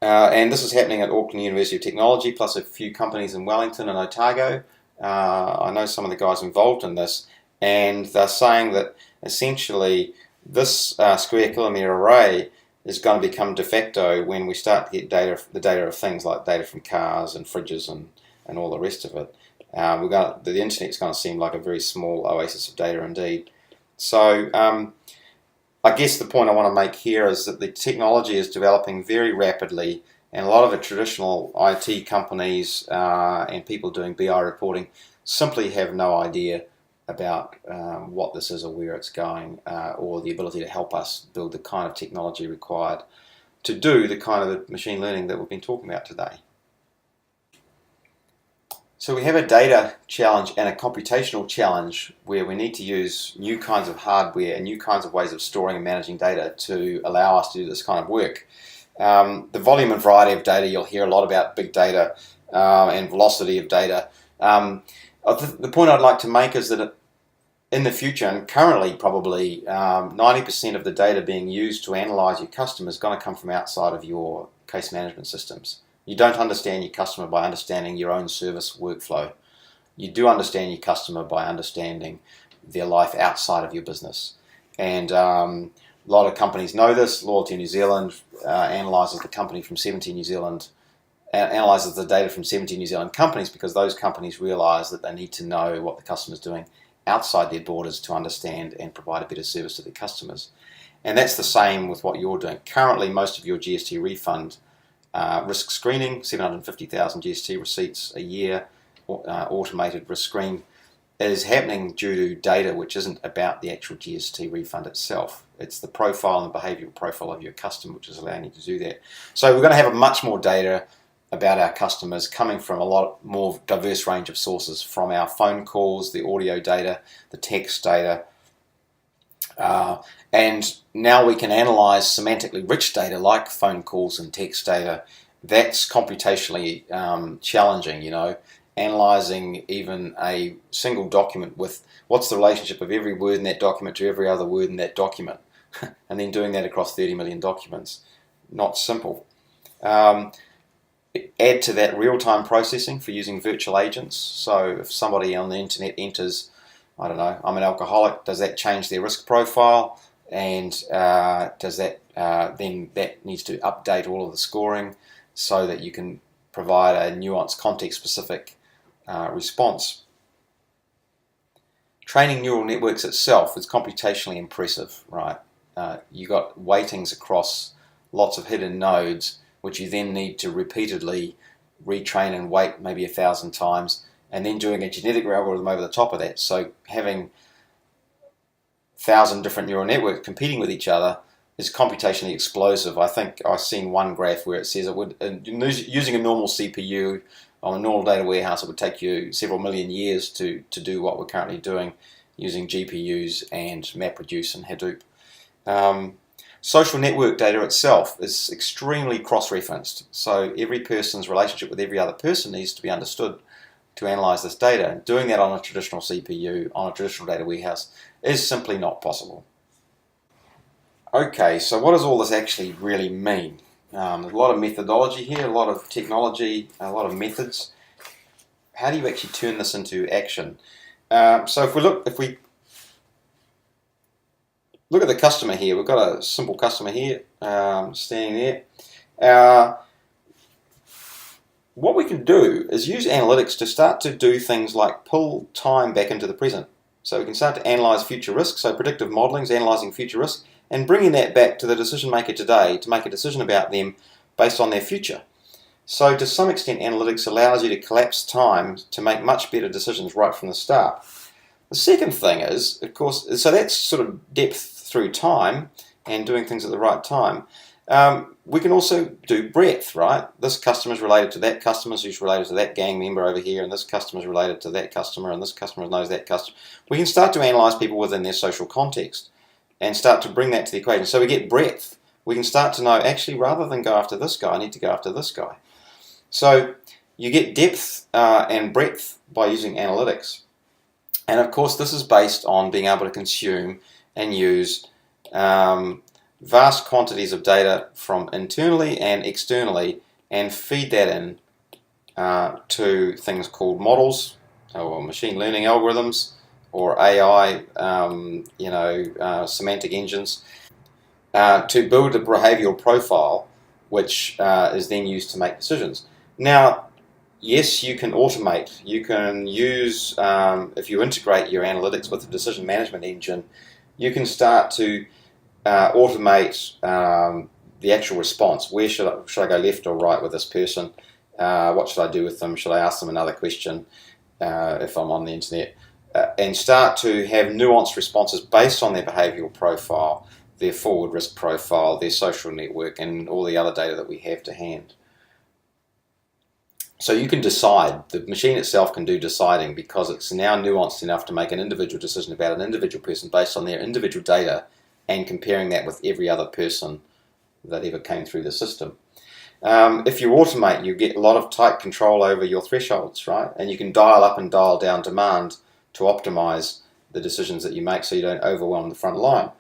and this is happening at Auckland University of Technology, plus a few companies in Wellington and Otago. I know some of the guys involved in this, and they're saying that essentially this square kilometre array is going to become de facto when we start to get the data of things like data from cars and fridges and all the rest of it. The internet's going to seem like a very small oasis of data indeed. So I guess the point I want to make here is that the technology is developing very rapidly, and a lot of the traditional IT companies and people doing BI reporting simply have no idea about what this is or where it's going, or the ability to help us build the kind of technology required to do the kind of machine learning that we've been talking about today. So we have a data challenge and a computational challenge where we need to use new kinds of hardware and new kinds of ways of storing and managing data to allow us to do this kind of work. The volume and variety of data, you'll hear a lot about big data and velocity of data. The point I'd like to make is that in the future, and currently probably 90% of the data being used to analyze your customer is going to come from outside of your case management systems. You don't understand your customer by understanding your own service workflow. You do understand your customer by understanding their life outside of your business. And a lot of companies know this. Loyalty New Zealand analyzes the company from 70 New Zealand, analyzes the data from 70 New Zealand companies, because those companies realize that they need to know what the customer is doing outside their borders to understand and provide a better service to their customers. And that's the same with what you're doing. Currently, most of your GST refund risk screening, 750,000 GST receipts a year, automated risk screen, is happening due to data which isn't about the actual GST refund itself. It's the profile and the behavioural profile of your customer which is allowing you to do that. So we're going to have much more data about our customers coming from a lot more diverse range of sources, from our phone calls, the audio data, the text data, and now we can analyze semantically rich data like phone calls and text data. That's computationally challenging, analyzing even a single document with what's the relationship of every word in that document to every other word in that document, and then doing that across 30 million documents. Not simple. Add to that real-time processing for using virtual agents. So if somebody on the internet enters, I don't know, I'm an alcoholic, does that change their risk profile? And does that then that needs to update all of the scoring so that you can provide a nuanced, context-specific response. Training neural networks itself is computationally impressive, right? You got weightings across lots of hidden nodes, which you then need to repeatedly retrain and weight maybe 1,000 times, and then doing a genetic algorithm over the top of that. So having 1,000 different neural networks competing with each other is computationally explosive. I think I've seen one graph where it says it would, using a normal CPU on a normal data warehouse, it would take you several million years to do what we're currently doing using GPUs and MapReduce and Hadoop. Social network data itself is extremely cross-referenced, so every person's relationship with every other person needs to be understood to analyze this data. And doing that on a traditional CPU, on a traditional data warehouse, is simply not possible. Okay, so what does all this actually really mean? There's a lot of methodology here, a lot of technology, a lot of methods. How do you actually turn this into action? So if we look at the customer here, we've got a simple customer here, standing there. What we can do is use analytics to start to do things like pull time back into the present. So we can start to analyze future risks, so predictive modeling is analyzing future risks, and bringing that back to the decision maker today to make a decision about them based on their future. So to some extent, analytics allows you to collapse time to make much better decisions right from the start. The second thing is, of course, so that's sort of depth through time and doing things at the right time. We can also do breadth, right? This customer is related to that customer, who's related to that gang member over here, and this customer is related to that customer, and this customer knows that customer. We can start to analyze people within their social context and start to bring that to the equation. So we get breadth. We can start to know, actually, rather than go after this guy, I need to go after this guy. So you get depth and breadth by using analytics. And of course, this is based on being able to consume and use vast quantities of data from internally and externally and feed that in to things called models or machine learning algorithms or AI, semantic engines to build a behavioral profile which is then used to make decisions. Now, yes, you can automate. You can use, if you integrate your analytics with the decision management engine, you can start to automate the actual response. Where should I go left or right with this person? What should I do with them? Should I ask them another question if I'm on the internet? And start to have nuanced responses based on their behavioural profile, their forward risk profile, their social network, and all the other data that we have to hand. So you can decide, the machine itself can do deciding because it's now nuanced enough to make an individual decision about an individual person based on their individual data and comparing that with every other person that ever came through the system. If you automate, you get a lot of tight control over your thresholds, right? And you can dial up and dial down demand to optimize the decisions that you make so you don't overwhelm the front line.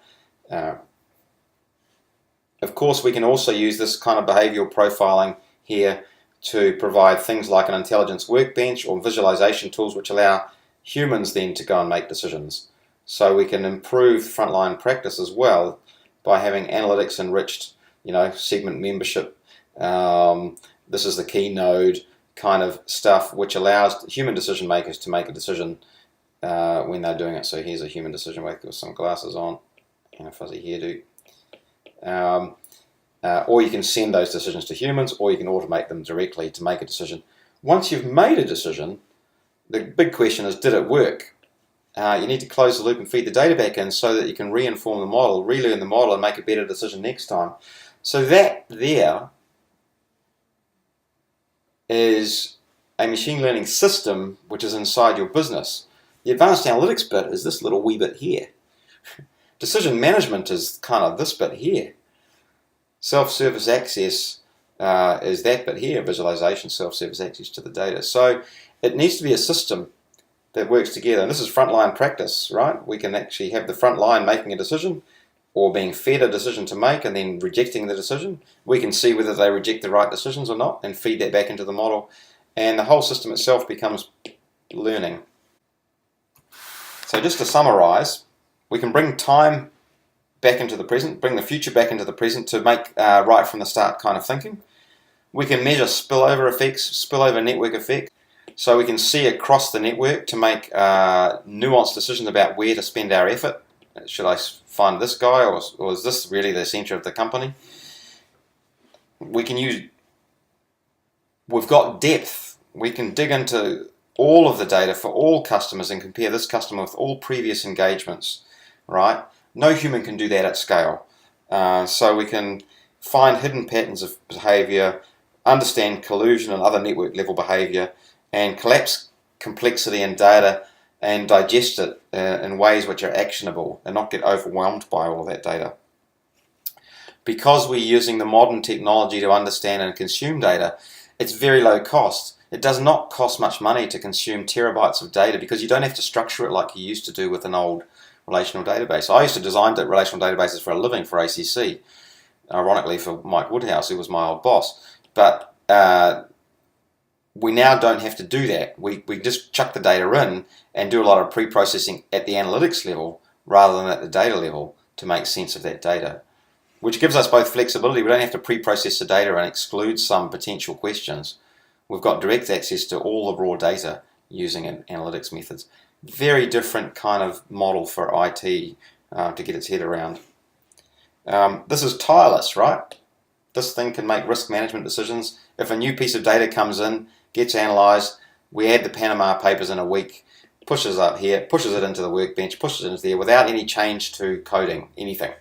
Of course, we can also use this kind of behavioral profiling here to provide things like an intelligence workbench or visualization tools which allow humans then to go and make decisions. So we can improve frontline practice as well by having analytics enriched, segment membership. This is the key node kind of stuff, which allows human decision makers to make a decision when they're doing it. So here's a human decision maker with some glasses on and a fuzzy hairdo. Or you can send those decisions to humans, or you can automate them directly to make a decision. Once you've made a decision, the big question is, did it work? You need to close the loop and feed the data back in so that you can reinform the model, relearn the model, and make a better decision next time. So that there is a machine learning system which is inside your business. The advanced analytics bit is this little wee bit here. Decision management is kind of this bit here. Self-service access is that bit here, visualization, self-service access to the data. So it needs to be a system that works together. And this is frontline practice, right? We can actually have the front line making a decision or being fed a decision to make and then rejecting the decision. We can see whether they reject the right decisions or not and feed that back into the model. And the whole system itself becomes learning. So just to summarize, we can bring time back into the present, bring the future back into the present to make right from the start kind of thinking. We can measure spillover effects, spillover network effects, so we can see across the network to make nuanced decisions about where to spend our effort. Should I find this guy or is this really the center of the company? We've got depth. We can dig into all of the data for all customers and compare this customer with all previous engagements, right? No human can do that at scale. So we can find hidden patterns of behavior, understand collusion and other network level behavior, and collapse complexity in data and digest it in ways which are actionable and not get overwhelmed by all that data. Because we're using the modern technology to understand and consume data, it's very low cost. It does not cost much money to consume terabytes of data because you don't have to structure it like you used to do with an old relational database. I used to design relational databases for a living for ACC, ironically for Mike Woodhouse, who was my old boss. But we now don't have to do that. We just chuck the data in and do a lot of pre-processing at the analytics level rather than at the data level to make sense of that data, which gives us both flexibility. We don't have to pre-process the data and exclude some potential questions. We've got direct access to all the raw data using analytics methods. Very different kind of model for IT to get its head around. This is tireless, right? This thing can make risk management decisions. If a new piece of data comes in, gets analysed, we add the Panama Papers in a week, pushes up here, pushes it into the workbench, pushes it into there without any change to coding, anything.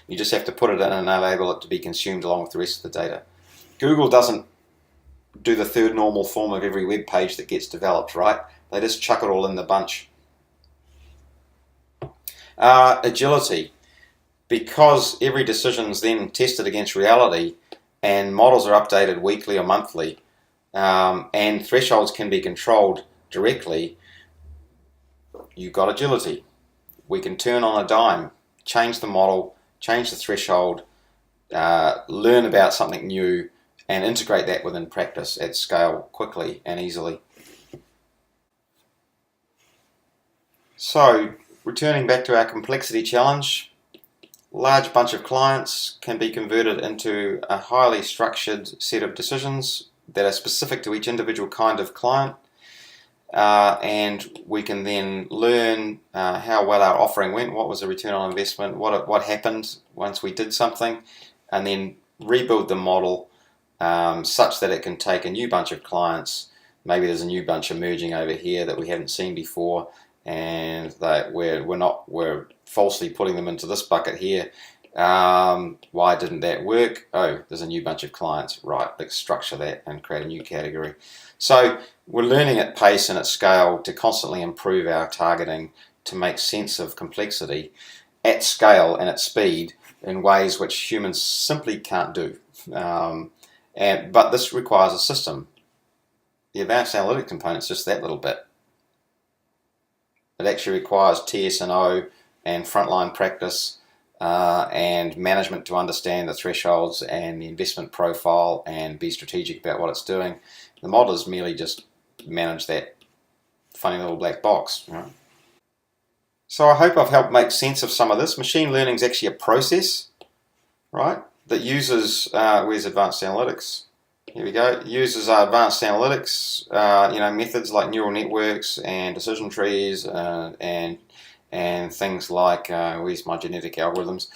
You just have to put it in and enable it to be consumed along with the rest of the data. Google doesn't do the third normal form of every web page that gets developed, right? They just chuck it all in the bunch. Agility. Because every decision is then tested against reality and models are updated weekly or monthly, and thresholds can be controlled directly, you've got agility. We can turn on a dime, change the model, change the threshold, learn about something new, and integrate that within practice at scale quickly and easily. So, returning back to our complexity challenge, large bunch of clients can be converted into a highly structured set of decisions that are specific to each individual kind of client, and we can then learn how well our offering went, what was the return on investment, what happened once we did something, and then rebuild the model such that it can take a new bunch of clients. Maybe there's a new bunch emerging over here that we haven't seen before, and that we're falsely putting them into this bucket here. Why didn't that work? Oh, there's a new bunch of clients. Right, let's structure that and create a new category. So we're learning at pace and at scale to constantly improve our targeting to make sense of complexity at scale and at speed in ways which humans simply can't do. But this requires a system. The advanced analytic component is just that little bit. It actually requires TS&O and frontline practice and management to understand the thresholds and the investment profile and be strategic about what it's doing. The modelers merely just manage that funny little black box. Right? So I hope I've helped make sense of some of this. Machine learning is actually a process, right, that uses, where's advanced analytics? Here we go. It uses advanced analytics, methods like neural networks and decision trees and things like, where's my genetic algorithms,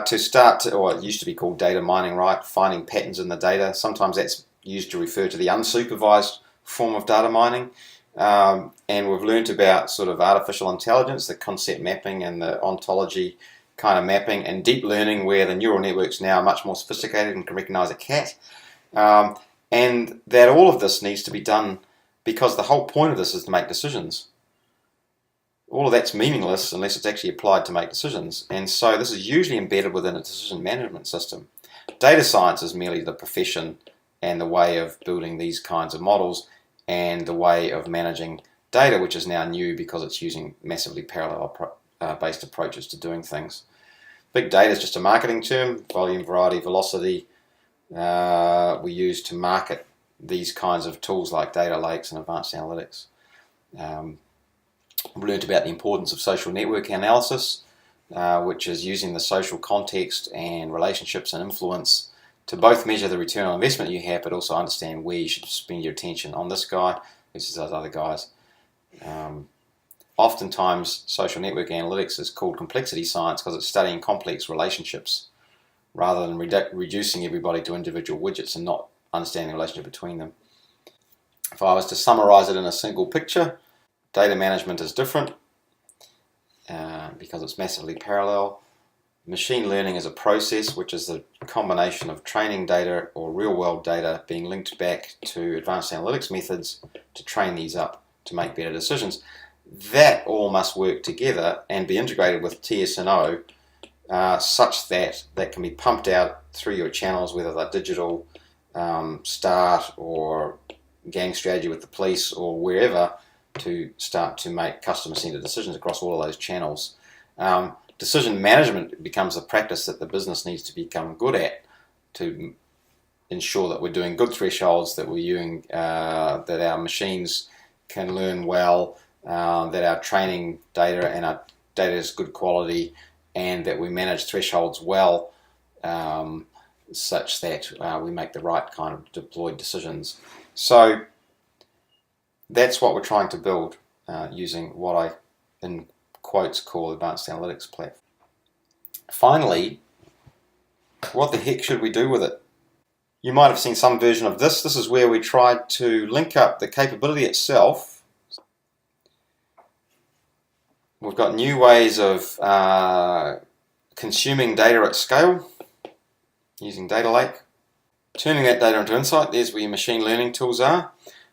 to start to, or it used to be called data mining, right? Finding patterns in the data. Sometimes that's used to refer to the unsupervised form of data mining. And we've learnt about sort of artificial intelligence, the concept mapping and the ontology kind of mapping, and deep learning where the neural networks now are much more sophisticated and can recognize a cat. And that all of this needs to be done because the whole point of this is to make decisions. All of that's meaningless unless it's actually applied to make decisions. And so this is usually embedded within a decision management system. Data science is merely the profession and the way of building these kinds of models and the way of managing data, which is now new because it's using massively parallel based approaches to doing things. Big data is just a marketing term, volume, variety, velocity. We use to market these kinds of tools like data lakes and advanced analytics. We learned about the importance of social network analysis, which is using the social context and relationships and influence to both measure the return on investment you have, but also understand where you should spend your attention on this guy versus those other guys. Oftentimes, social network analytics is called complexity science because it's studying complex relationships rather than reducing everybody to individual widgets and not understanding the relationship between them. If I was to summarize it in a single picture, data management is different because it's massively parallel. Machine learning is a process which is the combination of training data or real-world data being linked back to advanced analytics methods to train these up to make better decisions. That all must work together and be integrated with TS&O such that that can be pumped out through your channels, whether they're digital, start, or gang strategy with the police or wherever, to start to make customer-centered decisions across all of those channels. Decision management becomes a practice that the business needs to become good at to ensure that we're doing good thresholds, that we're using, that our machines can learn well, that our training data and our data is good quality, and that we manage thresholds well, such that we make the right kind of deployed decisions. So that's what we're trying to build using what I, in quotes, call advanced analytics platform. Finally, what the heck should we do with it? You might have seen some version of this. This is where we tried to link up the capability itself. We've got new ways of consuming data at scale using Data Lake, turning that data into insight. There's where your machine learning tools are.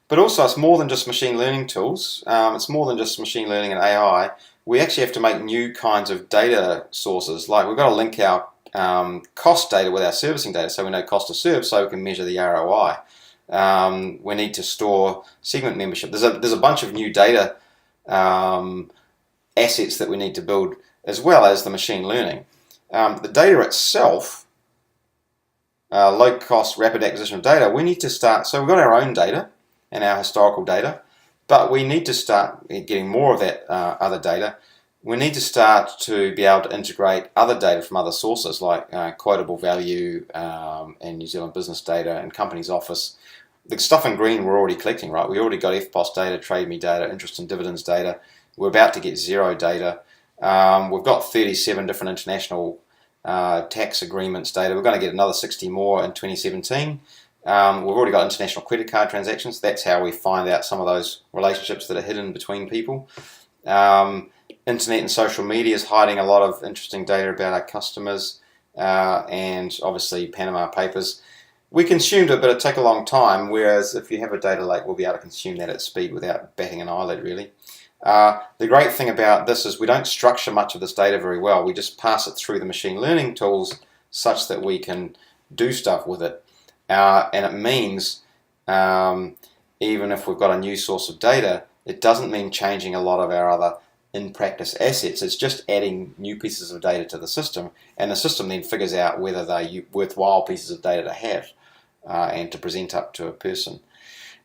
But also, it's more than just machine learning tools. It's more than just machine learning and AI. We actually have to make new kinds of data sources. Like, we've got to link our cost data with our servicing data, so we know cost to serve, so we can measure the ROI. We need to store segment membership. There's a bunch of new data assets that we need to build, as well as the machine learning. The data itself, low cost, rapid acquisition of data, we need to start. So we've got our own data and our historical data, but we need to start getting more of that other data. We need to start to be able to integrate other data from other sources, like quotable value and New Zealand business data and Companies Office. The stuff in green we're already collecting, right? We already got FPOS data, TradeMe data, interest and dividends data. We're about to get Xero data. We've got 37 different international tax agreements data. We're going to get another 60 more in 2017. We've already got international credit card transactions. That's how we find out some of those relationships that are hidden between people. Internet and social media is hiding a lot of interesting data about our customers, and obviously Panama Papers. We consumed it, but it took a long time, whereas if you have a data lake, we'll be able to consume that at speed without batting an eyelid, really. The great thing about this is we don't structure much of this data very well. We just pass it through the machine learning tools such that we can do stuff with it. And it means even if we've got a new source of data, it doesn't mean changing a lot of our other in-practice assets. It's just adding new pieces of data to the system, and the system then figures out whether they're worthwhile pieces of data to have and to present up to a person.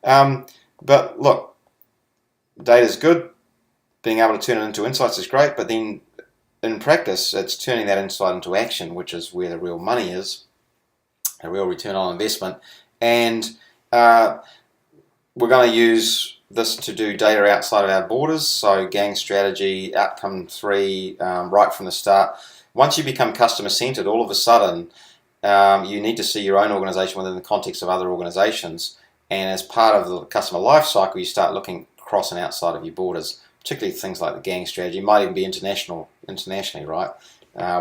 But look, data's good. Being able to turn it into insights is great, but then in practice, it's turning that insight into action, which is where the real money is, a real return on investment. And we're going to use this to do data outside of our borders, so gang strategy, outcome 3, right from the start. Once you become customer-centered, all of a sudden, you need to see your own organization within the context of other organizations, and as part of the customer life cycle, you start looking across and outside of your borders, particularly things like the gang strategy. It might even be internationally, right?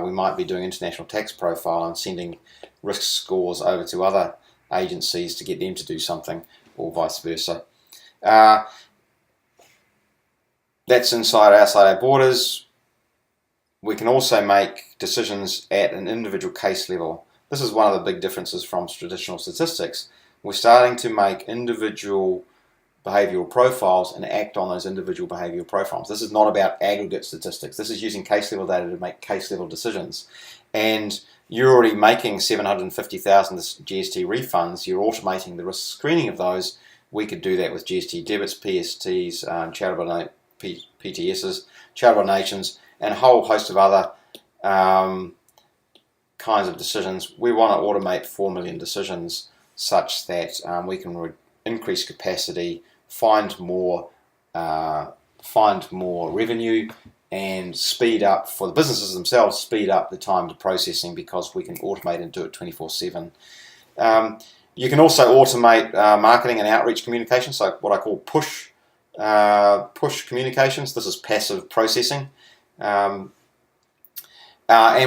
We might be doing international tax profile and sending risk scores over to other agencies to get them to do something, or vice versa. That's inside or outside our borders. We can also make decisions at an individual case level. This is one of the big differences from traditional statistics. We're starting to make individual behavioural profiles and act on those individual behavioural profiles. This is not about aggregate statistics. This is using case level data to make case level decisions. And you're already making 750,000 GST refunds. You're automating the risk screening of those. We could do that with GST debits, PSTs, charitable PTSs, charitable donations, and a whole host of other kinds of decisions. We want to automate 4 million decisions such that we can increase capacity, find more revenue, and speed up, for the businesses themselves, speed up the time to processing, because we can automate and do it 24/7. You can also automate marketing and outreach communications, so what I call push communications. This is passive processing. And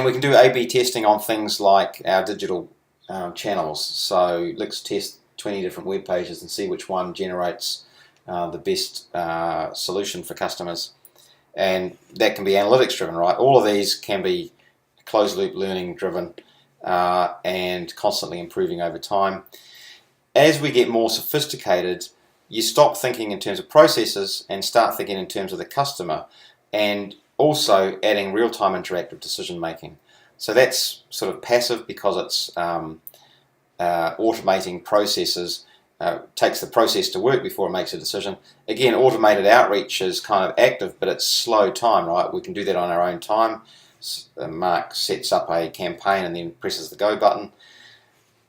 we can do A/B testing on things like our digital channels. So let's test 20 different web pages and see which one generates the best solution for customers. And that can be analytics driven, right? All of these can be closed loop learning driven and constantly improving over time. As we get more sophisticated, you stop thinking in terms of processes and start thinking in terms of the customer, and also adding real-time interactive decision making. So that's sort of passive, because it's automating processes, takes the process to work before it makes a decision. Again, automated outreach is kind of active, but it's slow time, right? We can do that on our own time. Mark sets up a campaign and then presses the go button.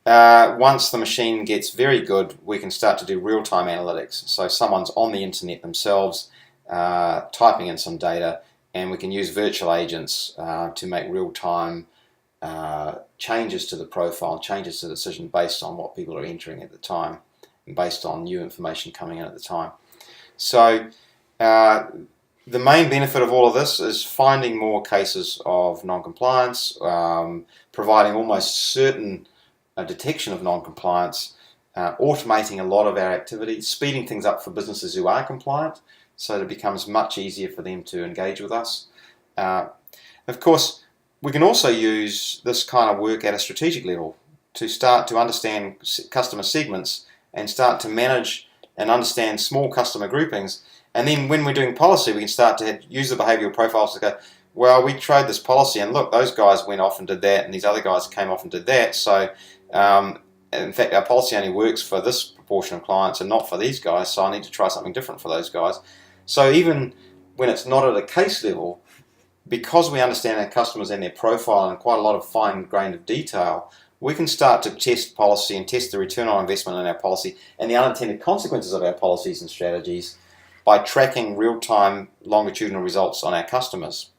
Once the machine gets very good, we can start to do real-time analytics. So someone's on the internet themselves, typing in some data, and we can use virtual agents to make real-time changes to the profile, changes to the decision based on what people are entering at the time, and based on new information coming in at the time. So The main benefit of all of this is finding more cases of non-compliance, providing almost certain detection of non-compliance, automating a lot of our activity, speeding things up for businesses who are compliant, so that it becomes much easier for them to engage with us. Of course, we can also use this kind of work at a strategic level to start to understand customer segments and start to manage and understand small customer groupings. And then when we're doing policy, we can start to use the behavioural profiles to go, well, we tried this policy and look, those guys went off and did that and these other guys came off and did that. So in fact, our policy only works for this proportion of clients and not for these guys, so I need to try something different for those guys. So even when it's not at a case level, because we understand our customers and their profile and quite a lot of fine-grained of detail, we can start to test policy and test the return on investment in our policy and the unintended consequences of our policies and strategies by tracking real-time longitudinal results on our customers.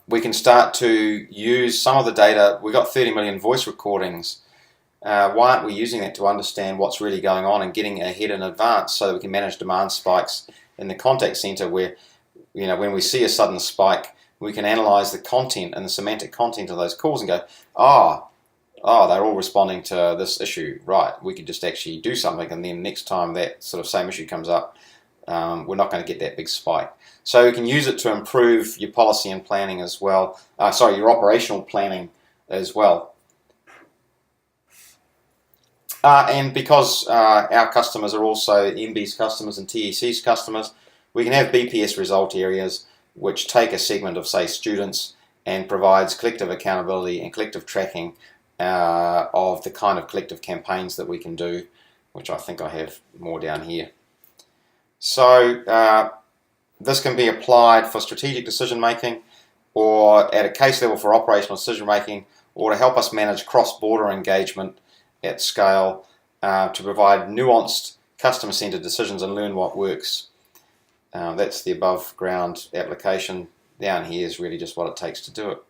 We can start to use some of the data. We've got 30 million voice recordings. Why aren't we using that to understand what's really going on and getting ahead in advance so that we can manage demand spikes in the contact center where, when we see a sudden spike, we can analyze the content and the semantic content of those calls and go, they're all responding to this issue. Right, we could just actually do something, and then next time that sort of same issue comes up, we're not going to get that big spike. So you can use it to improve your policy and planning as well. Your operational planning as well. And because our customers are also MB's customers and TEC's customers, we can have BPS result areas which take a segment of, say, students and provides collective accountability and collective tracking of the kind of collective campaigns that we can do, which I think I have more down here. So this can be applied for strategic decision making or at a case level for operational decision making or to help us manage cross-border engagement at scale to provide nuanced customer-centered decisions and learn what works. That's the above ground application. Down here is really just what it takes to do it.